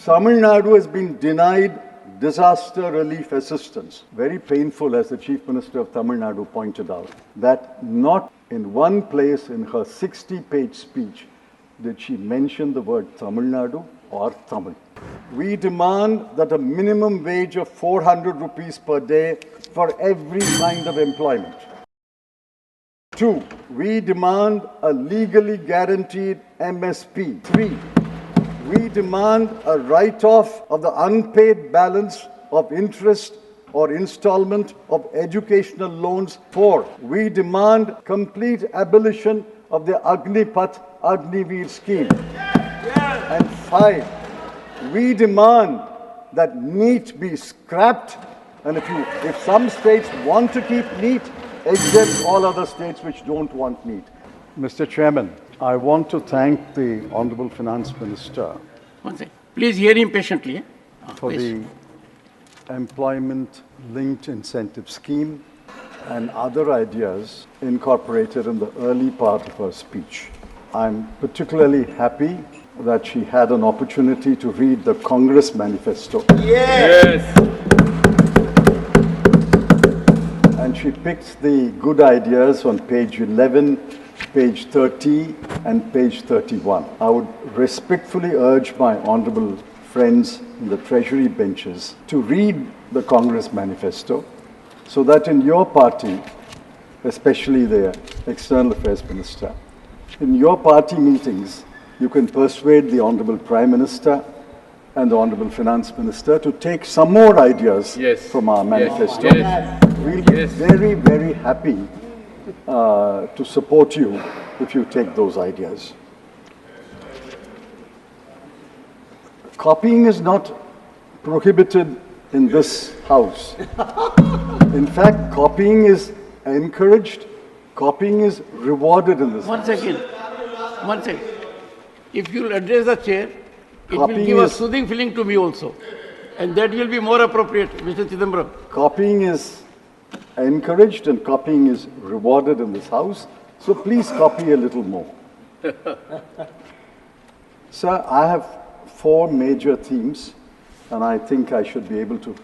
Tamil Nadu has been denied disaster relief assistance. Very painful, as the Chief Minister of Tamil Nadu pointed out, that not in one place in her 60-page speech did she mention the word Tamil Nadu or Tamil. We demand that a minimum wage of 400 rupees per day for every kind of employment. 2, we demand a legally guaranteed MSP. 3, we demand a write-off of the unpaid balance of interest or installment of educational loans. 4, we demand complete abolition of the Agnipath Agniveer scheme. And 5, we demand that NEET be scrapped, and if some states want to keep NEET, exempt all other states which don't want NEET. Mr. Chairman, I want to thank the Honourable Finance Minister. One second. Please hear him patiently. For the employment-linked incentive scheme and other ideas incorporated in the early part of her speech. I'm particularly happy that she had an opportunity to read the Congress manifesto. Yes. And she picked the good ideas on page 11, page 30, and page 31. I would respectfully urge my honorable friends in the Treasury benches to read the Congress manifesto so that in your party, especially the External Affairs Minister, in your party meetings, you can persuade the Honorable Prime Minister and the Honorable Finance Minister to take some more ideas from our manifesto. We'll be very, very happy to support you if you take those ideas. Copying is not prohibited in this house. In fact, copying is encouraged, copying is rewarded in this house. One second. If you'll address the chair, it will give a soothing feeling to me also. And that will be more appropriate, Mr. Chidambaram. Copying is encouraged and copying is rewarded in this house. So please copy a little more. Sir, I have 4 major themes, and I think I should be able to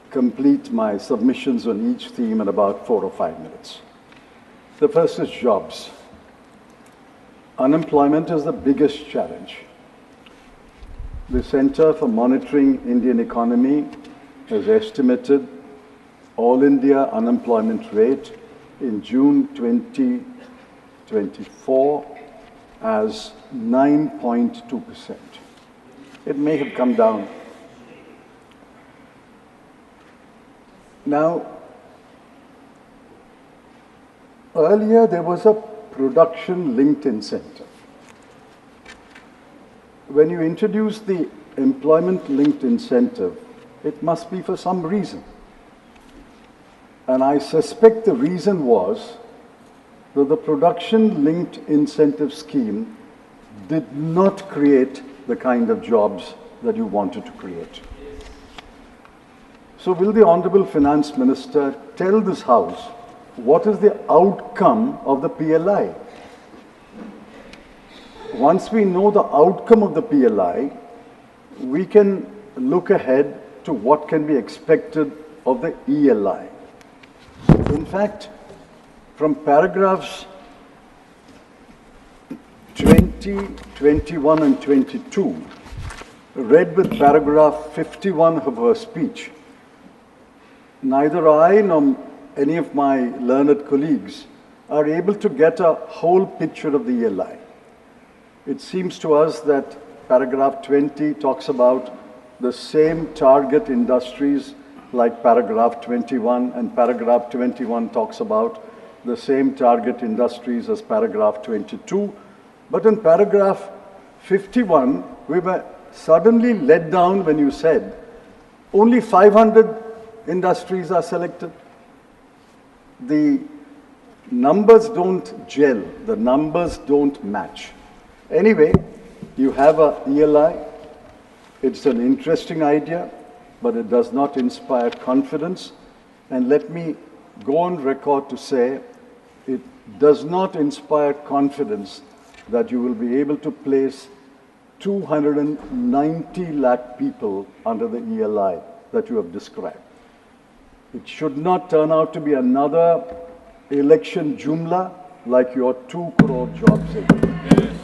complete my submissions on each theme in about 4 or 5 minutes. The first is jobs. Unemployment is the biggest challenge. The Center for Monitoring Indian Economy has estimated all India unemployment rate in June 2024 as 9.2%. It may have come down. Now, earlier there was a production-linked incentive. When you introduce the employment-linked incentive, it must be for some reason. And I suspect the reason was that the production-linked incentive scheme did not create the kind of jobs that you wanted to create. So will the Honourable Finance Minister tell this House what is the outcome of the PLI? Once we know the outcome of the PLI, we can look ahead to what can be expected of the ELI. In fact, from paragraphs 20, 21 and 22, read with paragraph 51 of her speech, neither I nor any of my learned colleagues are able to get a whole picture of the ELI. It seems to us that paragraph 20 talks about the same target industries like paragraph 21, and paragraph 21 talks about the same target industries as paragraph 22. But in paragraph 51, we were suddenly let down when you said only 500 industries are selected. The numbers don't gel, the numbers don't match. Anyway, you have a ELI. It's an interesting idea, but it does not inspire confidence. And let me go on record to say it does not inspire confidence that you will be able to place 290 lakh people under the ELI that you have described. It should not turn out to be another election jumla like your 2 crore jobs again.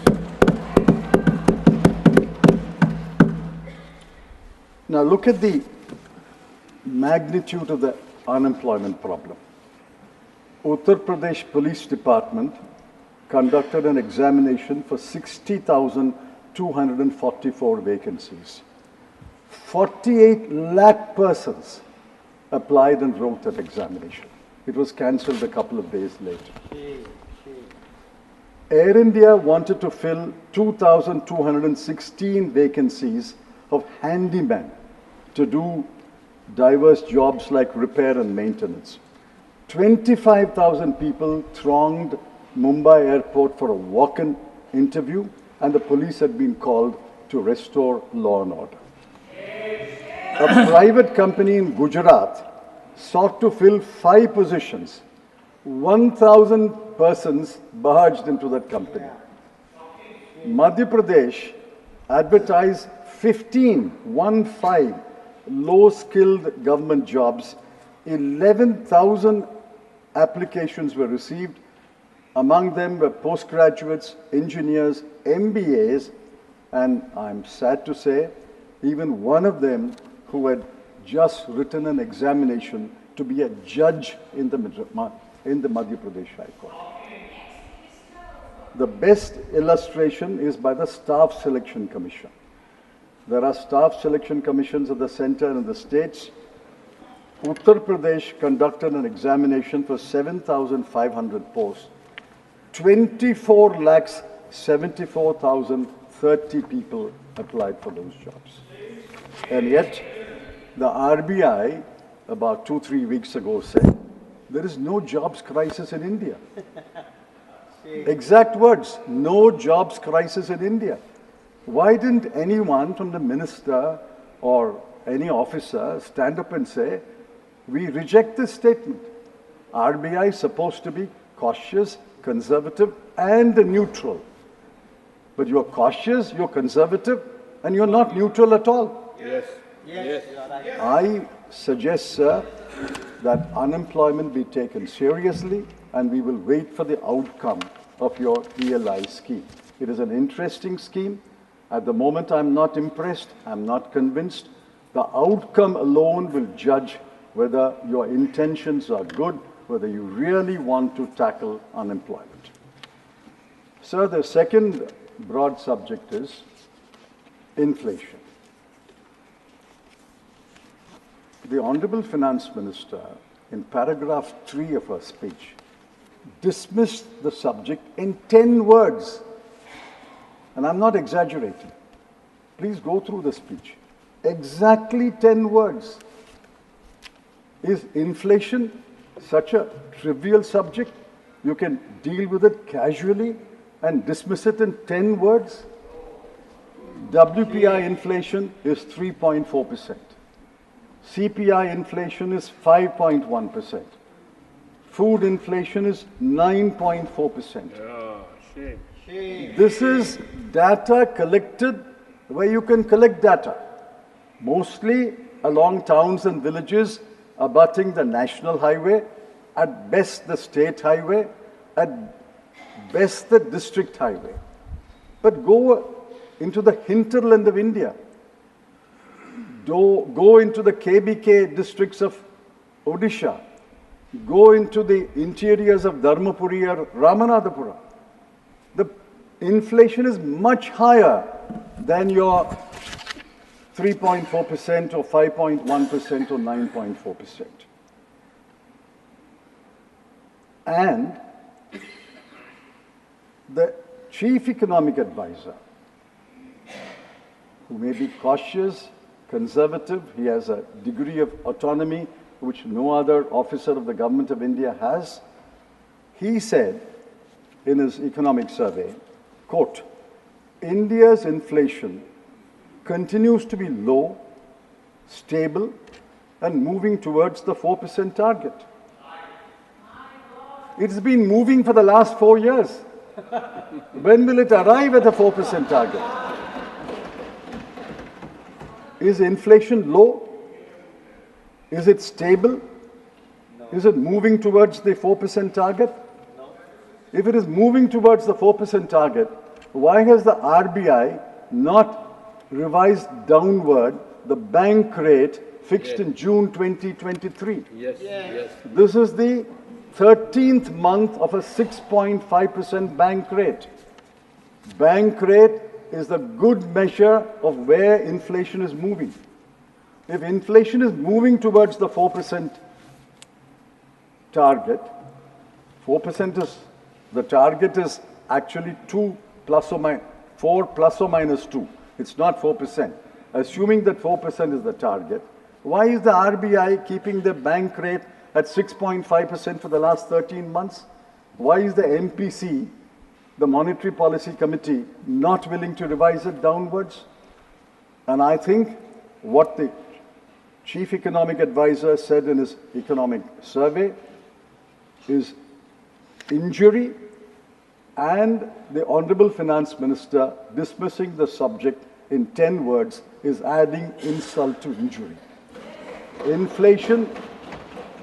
Now look at the magnitude of the unemployment problem. Uttar Pradesh Police Department conducted an examination for 60,244 vacancies. 48 lakh persons applied and wrote that examination. It was cancelled a couple of days later. Air India wanted to fill 2,216 vacancies of handymen to do diverse jobs like repair and maintenance. 25,000 people thronged Mumbai airport for a walk-in interview, and the police had been called to restore law and order. A private company in Gujarat sought to fill 5 positions. 1,000 persons barged into that company. Madhya Pradesh advertised 15 low-skilled government jobs. 11,000 applications were received. Among them were postgraduates, engineers, MBAs, and I'm sad to say, even one of them who had just written an examination to be a judge in the Madhya Pradesh High Court. The best illustration is by the Staff Selection Commission. There are staff selection commissions at the center and the states. Uttar Pradesh conducted an examination for 7,500 posts. 24,74,030 people applied for those jobs. And yet, the RBI, about 2-3 weeks ago, said, there is no jobs crisis in India. Exact words, no jobs crisis in India. Why didn't anyone from the minister or any officer stand up and say, we reject this statement. RBI is supposed to be cautious, conservative, and neutral. But you're cautious, you're conservative, and you're not neutral at all. Yes. Yes. I suggest, sir, that unemployment be taken seriously, and we will wait for the outcome of your ELI scheme. It is an interesting scheme. At the moment, I'm not impressed. I'm not convinced. The outcome alone will judge whether your intentions are good, whether you really want to tackle unemployment. Sir, the second broad subject is inflation. The Honorable Finance Minister, in paragraph 3 of her speech, dismissed the subject in 10 words. And I'm not exaggerating. Please go through the speech. Exactly 10 words. Is inflation such a trivial subject? You can deal with it casually and dismiss it in 10 words? WPI inflation is 3.4%. CPI inflation is 5.1%. Food inflation is 9.4%. Oh, shame. This is data collected where you can collect data, mostly along towns and villages abutting the national highway, at best the state highway, at best the district highway. But go into the hinterland of India. Go into the KBK districts of Odisha. Go into the interiors of Dharmapuri or Ramanathapuram. The inflation is much higher than your 3.4% or 5.1% or 9.4%. And the chief economic advisor, who may be cautious, conservative, he has a degree of autonomy which no other officer of the government of India has, he said in his economic survey, quote, India's inflation continues to be low, stable, and moving towards the 4% target. It's been moving for the last 4 years. When will it arrive at the 4% target? Is inflation low? Is it stable? Is it moving towards the 4% target? If it is moving towards the 4% target, why has the RBI not revised downward the bank rate fixed in June 2023? Yes. This is the 13th month of a 6.5% bank rate. Bank rate is the good measure of where inflation is moving. If inflation is moving towards the 4% target, 4% is, the target is actually 2 plus or minus, 4 plus or minus 2. It's not 4%. Assuming that 4% is the target, why is the RBI keeping the bank rate at 6.5% for the last 13 months? Why is the MPC, the Monetary Policy Committee, not willing to revise it downwards? And I think what the Chief Economic Advisor said in his economic survey is injury, and the Honorable Finance Minister dismissing the subject in 10 words is adding insult to injury. Inflation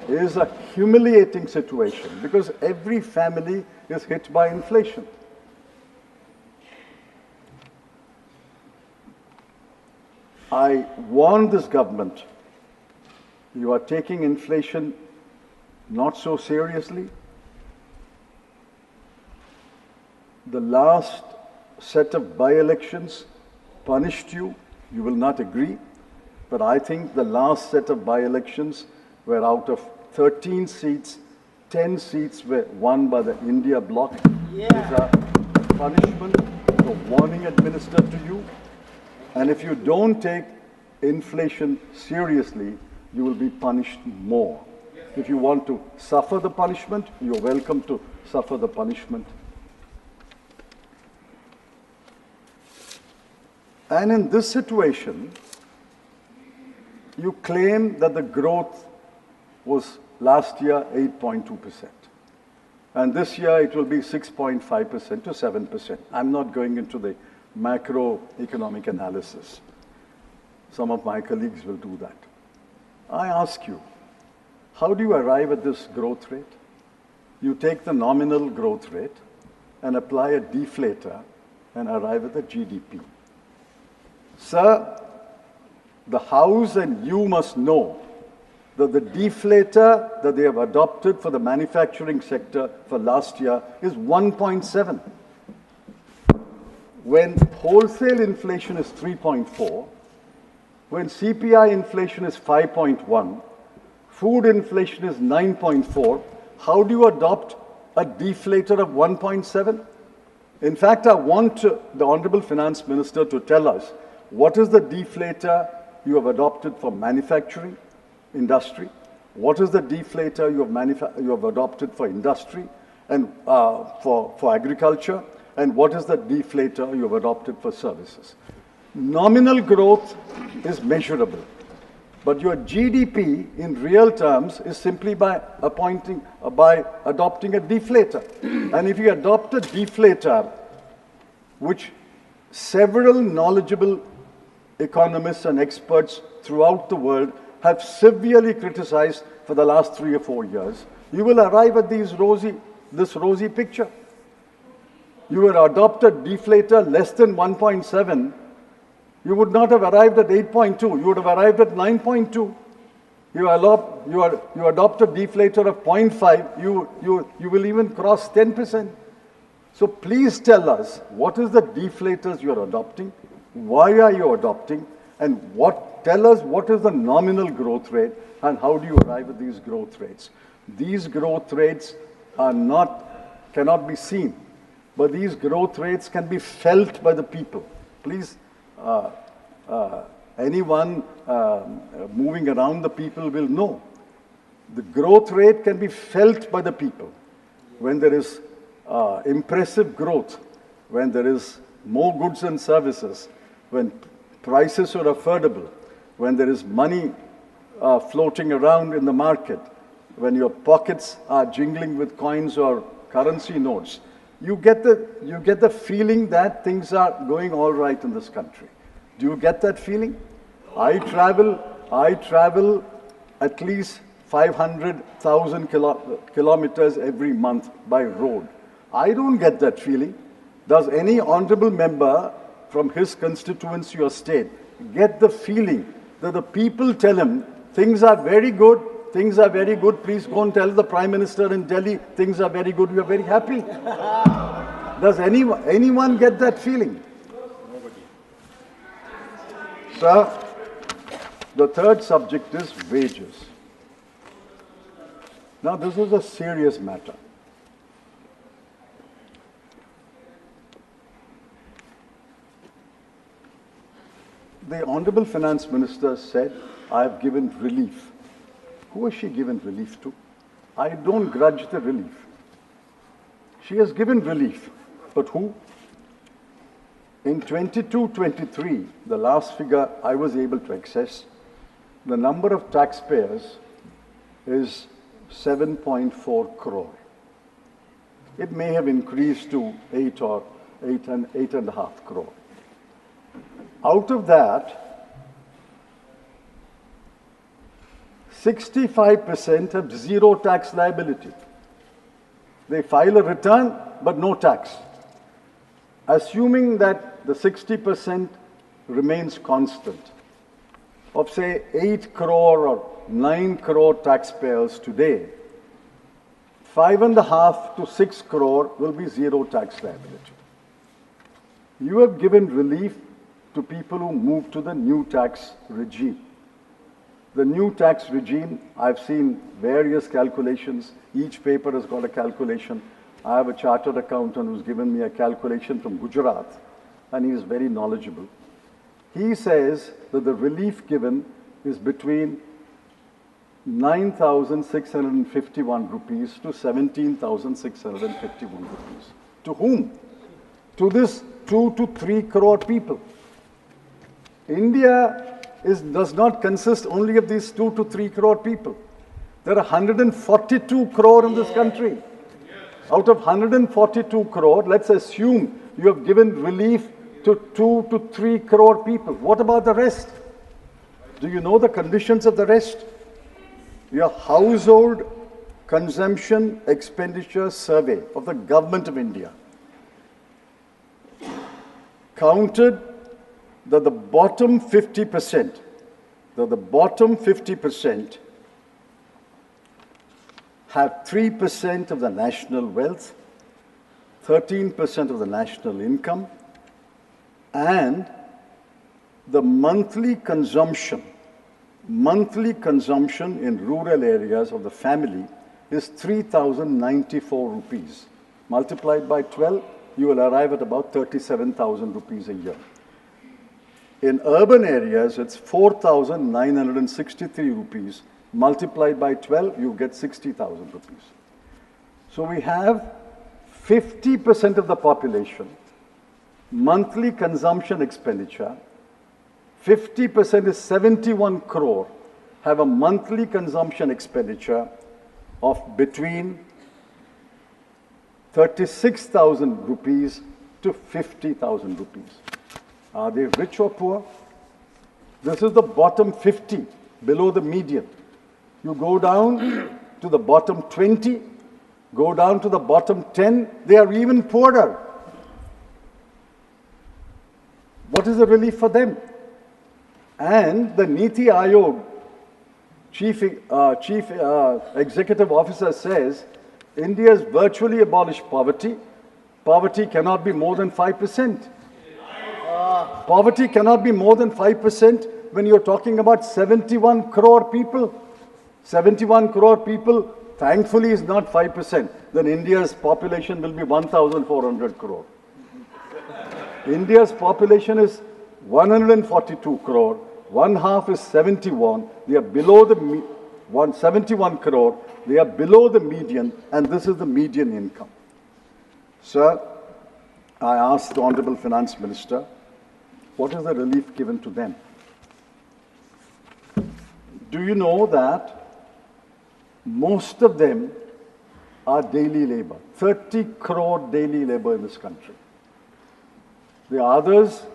is a humiliating situation because every family is hit by inflation. I warn this government, you are taking inflation not so seriously. The last set of by-elections punished you. You will not agree. But I think the last set of by-elections were out of 13 seats, 10 seats were won by the India bloc. It is a punishment, a warning administered to you. And if you don't take inflation seriously, you will be punished more. If you want to suffer the punishment, you're welcome to suffer the punishment. And in this situation, you claim that the growth was last year 8.2%. And this year it will be 6.5% to 7%. I'm not going into the macroeconomic analysis. Some of my colleagues will do that. I ask you, how do you arrive at this growth rate? You take the nominal growth rate and apply a deflator and arrive at the GDP. Sir, the House and you must know that the deflator that they have adopted for the manufacturing sector for last year is 1.7. When wholesale inflation is 3.4, when CPI inflation is 5.1, food inflation is 9.4, how do you adopt a deflator of 1.7? In fact, I want the Honorable Finance Minister to tell us what is the deflator you have adopted for manufacturing industry, what is the deflator you have adopted for industry and for agriculture, and what is the deflator you have adopted for services. Nominal growth is measurable, but your GDP in real terms is simply by adopting a deflator. And if you adopt a deflator, which several knowledgeable economists and experts throughout the world have severely criticized for the last 3 or 4 years, you will arrive at this rosy picture. You will adopt a deflator less than 1.7, you would not have arrived at 8.2, you would have arrived at 9.2. You adopt a deflator of 0.5, you will even cross 10%. So please tell us, what is the deflators you are adopting? Why are you adopting? And tell us what is the nominal growth rate and how do you arrive at these growth rates? These growth rates cannot be seen, but these growth rates can be felt by the people. Please, anyone moving around the people will know. The growth rate can be felt by the people. When there is impressive growth, when there is more goods and services, when prices are affordable, when there is money floating around in the market, when your pockets are jingling with coins or currency notes, you get the feeling that things are going all right in this country. Do you get that feeling? I travel at least 500,000 kilometers every month by road. I don't get that feeling. Does any honorable member from his constituency or state get the feeling that the people tell him things are very good, please go and tell the Prime Minister in Delhi things are very good, we are very happy? Does anyone get that feeling? Nobody. Sir, the third subject is wages. Now, this is a serious matter. The Honorable Finance Minister said, I have given relief. Who has she given relief to? I don't grudge the relief. She has given relief. But who? In 22-23, the last figure I was able to access, the number of taxpayers is 7.4 crore. It may have increased to 8.5 crore. Out of that, 65% have zero tax liability. They file a return, but no tax. Assuming that the 60% remains constant, of say 8 crore or 9 crore taxpayers today, 5.5 to 6 crore will be zero tax liability. You have given relief to people who move to the new tax regime. The new tax regime, I've seen various calculations. Each paper has got a calculation. I have a chartered accountant who's given me a calculation from Gujarat, and he is very knowledgeable. He says that the relief given is between 9,651 rupees to 17,651 rupees. To whom? To this 2 to 3 crore people. India does not consist only of these 2 to 3 crore people. There are 142 crore in this country. Out of 142 crore, let's assume you have given relief to 2 to 3 crore people. What about the rest? Do you know the conditions of the rest? Your household consumption expenditure survey of the government of India counted that the bottom 50%, have 3% of the national wealth, 13% of the national income, and the monthly consumption in rural areas of the family is 3,094 rupees. Multiplied by 12, you will arrive at about 37,000 rupees a year. In urban areas, it's 4,963 rupees. Multiplied by 12, you get 60,000 rupees. So we have 50% of the population, monthly consumption expenditure, 50% is 71 crore, have a monthly consumption expenditure of between 36,000 rupees to 50,000 rupees. Are they rich or poor? This is the bottom 50, below the median. You go down to the bottom 20, go down to the bottom 10, they are even poorer. What is the relief for them? And the Niti Aayog chief executive officer says, India has virtually abolished poverty. Poverty cannot be more than 5%. Poverty cannot be more than 5% when you're talking about 71 crore people. 71 crore people, thankfully, is not 5%. Then India's population will be 1,400 crore. India's population is 142 crore. One half is 71. They are below the 71 crore. They are below the median, and this is the median income. Sir, I asked the Honorable Finance Minister, what is the relief given to them? Do you know that most of them are daily labor? 30 crore daily labor in this country. The others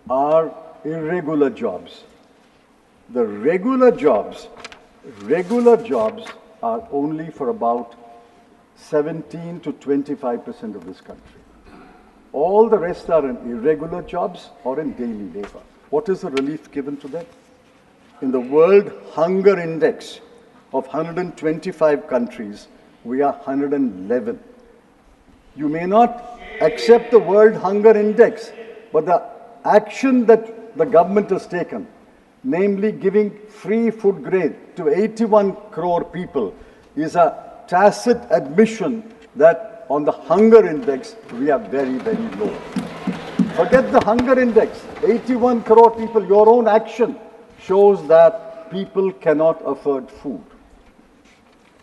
are irregular jobs. The regular jobs are only for about 17 to 25% of this country. All the rest are in irregular jobs or in daily labor. What is the relief given to them? In the World Hunger Index of 125 countries, we are 111. You may not accept the World Hunger Index, but the action that the government has taken, namely giving free food grain to 81 crore people, is a tacit admission that on the hunger index, we are very, very low. Forget the hunger index. 81 crore people, your own action shows that people cannot afford food.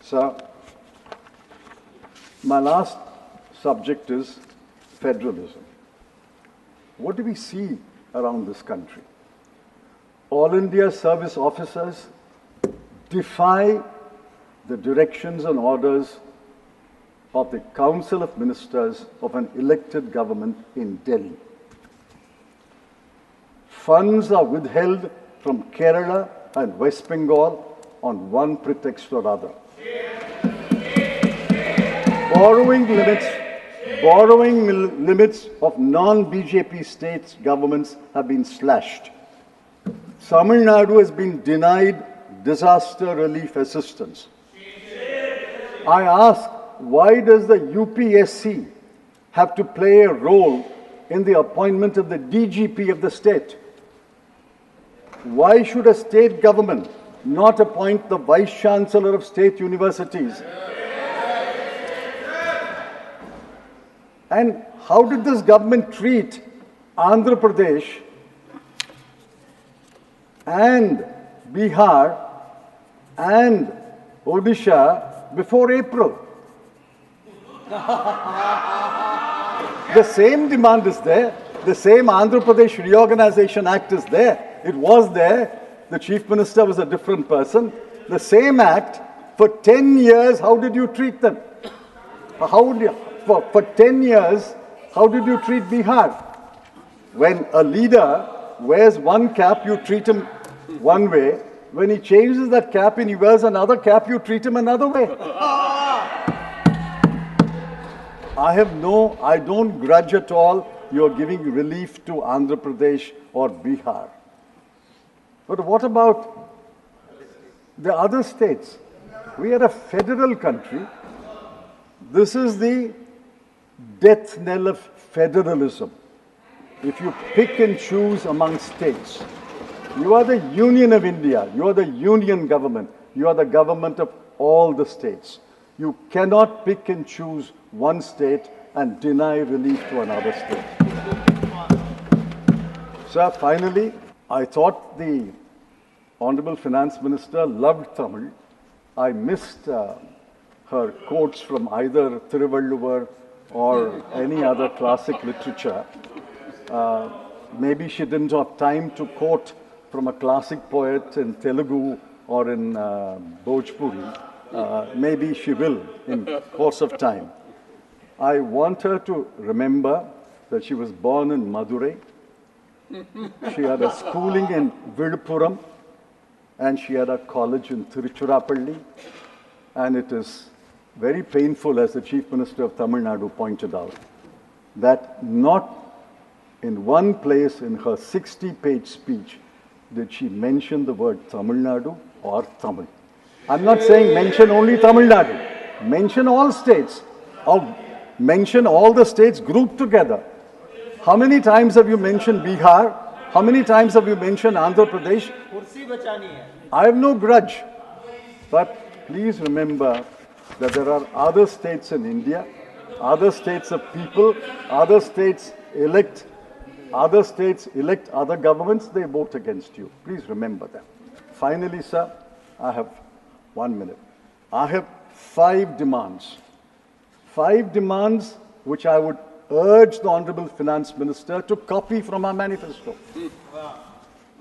So, my last subject is federalism. What do we see around this country? All India service officers defy the directions and orders of the Council of Ministers of an elected government in Delhi. Funds are withheld from Kerala and West Bengal on one pretext or other. Borrowing limits of non-BJP states governments have been slashed. Tamil Nadu has been denied disaster relief assistance. I ask, why does the UPSC have to play a role in the appointment of the DGP of the state? Why should a state government not appoint the Vice Chancellor of state universities? And how did this government treat Andhra Pradesh and Bihar and Odisha before April? The same demand is there. The same Andhra Pradesh Reorganization Act is there. It was there. The Chief Minister was a different person. The same act. For 10 years, how did you treat them? For 10 years, how did you treat Bihar? When a leader wears one cap, you treat him one way. When he changes that cap and he wears another cap, you treat him another way. I don't grudge at all you're giving relief to Andhra Pradesh or Bihar. But what about the other states? We are a federal country. This is the death knell of federalism. If you pick and choose among states, you are the Union of India. You are the union government. You are the government of all the states. You cannot pick and choose one state and deny relief to another state. So finally, I thought the Honorable Finance Minister loved Tamil. I missed her quotes from either Thiruvalluvar or any other classic literature. Maybe she didn't have time to quote from a classic poet in Telugu or in Bhojpuri. Maybe she will in course of time. I want her to remember that she was born in Madurai. She had a schooling in Viluppuram and she had a college in Tiruchirappalli. And it is very painful, as the Chief Minister of Tamil Nadu pointed out, that not in one place in her 60-page speech did she mention the word Tamil Nadu or Tamil. I'm not saying mention only Tamil Nadu. Mention all states. Or mention all the states grouped together. How many times have you mentioned Bihar? How many times have you mentioned Andhra Pradesh? I have no grudge. But please remember that there are other states in India, other states of people, other states elect other governments, they vote against you. Please remember that. Finally, sir, I have 1 minute. I have 5 demands. 5 demands which I would urge the Honorable Finance Minister to copy from our manifesto.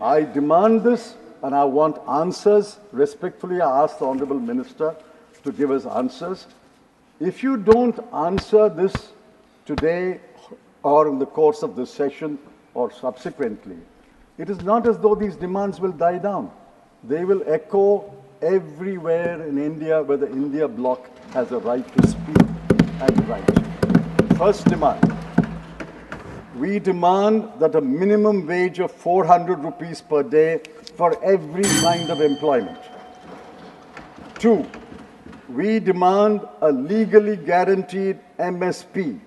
I demand this and I want answers. Respectfully, I ask the Honorable Minister to give us answers. If you don't answer this today or in the course of this session or subsequently, it is not as though these demands will die down. They will echo everywhere in India where the India bloc has a right to speak and write. First demand. We demand that a minimum wage of 400 rupees per day for every kind of employment. 2, we demand a legally guaranteed MSP.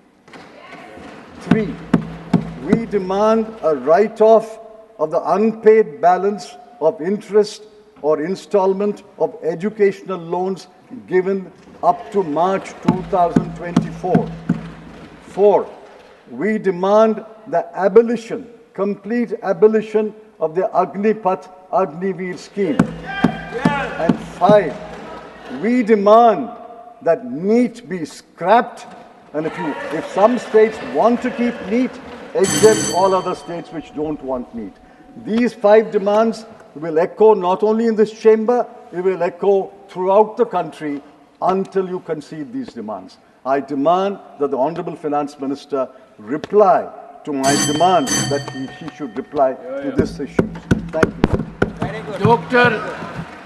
3, we demand a write-off of the unpaid balance of interest or installment of educational loans given up to March 2024. 4, we demand the abolition, complete abolition of the Agnipath Agniveer scheme. And 5, we demand that NEET be scrapped, and if some states want to keep NEET, exempt all other states which don't want NEET. These 5 demands will echo not only in this chamber, it will echo throughout the country until you concede these demands. I demand that the Honorable Finance Minister reply to my demand that she should reply to this issue. Thank you. Dr.